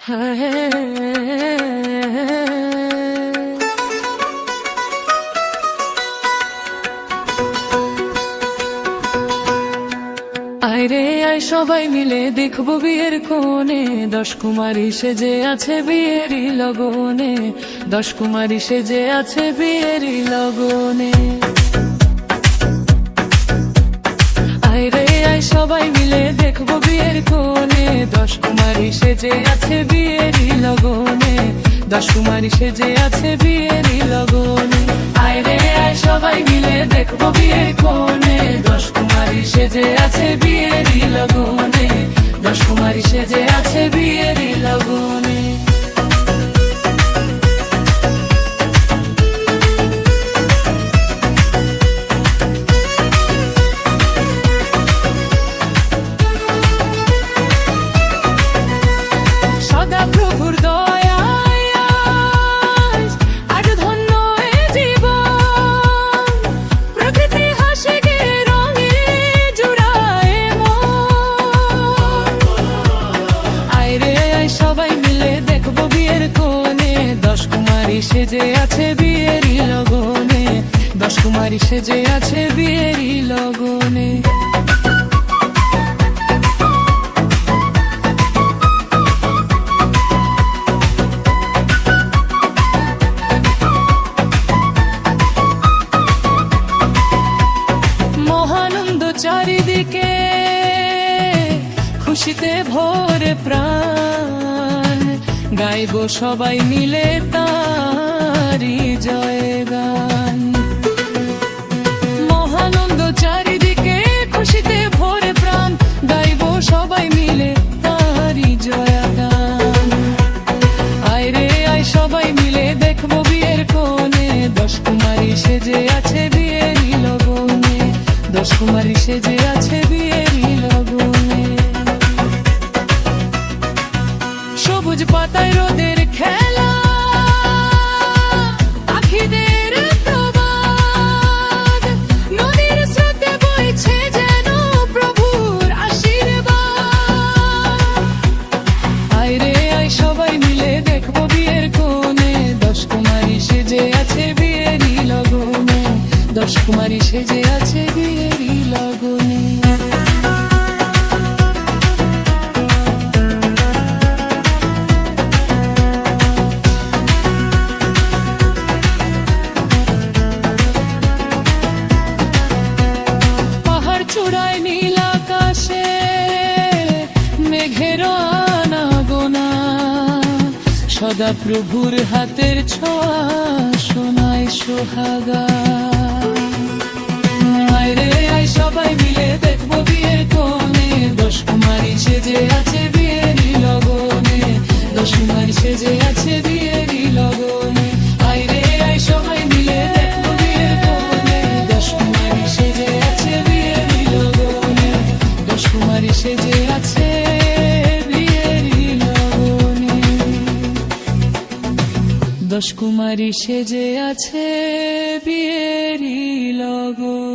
আইরে আয় সবাই মিলে দেখবো বিয়ের কোণে, 10 কুমারী সেজে আছে বিয়েরই লগনে, 10 কুমারী সেজে আছে বিয়েরই লগনে। আইরে আয় সবাই মিলে দেখবো বিয়ের কোণে, 10 কুমারী সেজে আছে বিয়েরই লগনে, 10 কুমারী সেজে আছে বিয়েরই লগনে। আইরে আয় সবাই মিলে দেখবো বিয়ের কোণে, 10 কুমারী সেজে আছে বিয়েরই লগনে, 10 কুমারী সেজে আছে বিয়েরই লগনে। সেজে আছে বিয়েরই লগনে, 10 কুমারী সেজে আছে বিয়েরই লগনে। মহানন্দ চারিদিকে, খুশিতে ভরে প্রাণ, গাইবো সবাই মিলে তারি জয়গান। মহানন্দ চারিদিকে, খুশিতে ভরে প্রাণ, গাইবো সবাই মিলে তারি জয়গান। আইরে আয় সবাই মিলে দেখবো বিয়ের কোণে, 10 কুমারী সেজে আছে বিয়েরই লগনে, 10 কুমারী সেজে আছে বিয়েরই লগনে। সবুজ পাতায় রোদের খেলা, পাখিদের প্রবাদ, নদীর স্রোতে বইছে যেন প্রভুর আশীর্বাদ। আইরে আয় সবাই মিলে দেখবো বিয়ের কোণে, 10 কুমারী সেজে আছে বিয়েরই লগনে, 10 কুমারী সেজে আছে বিয়েরই লগনে। চূড়ায় নীল আকাশে মেঘের আনাগোনা, সদা প্রভুর হাতের ছোঁয়া শোনায় সোহাগা। আইরে আয় সবাই মিলে দেখবো বিয়ের কোণে, 10 কুমারী সেজে আছে বিয়েরই লগনে, 10 কুমারী সেজে আছে বিয়েরই লগনে। আইরে আয় সবাই মিলে দেখবো বিয়ের কোণে, 10 কুমারী সেজে আছে বিয়েরই লগনে, 10 কুমারী সেজে আছে বিয়েরই লগনে, 10 কুমারী সেজে আছে বিয়েরই লগনে।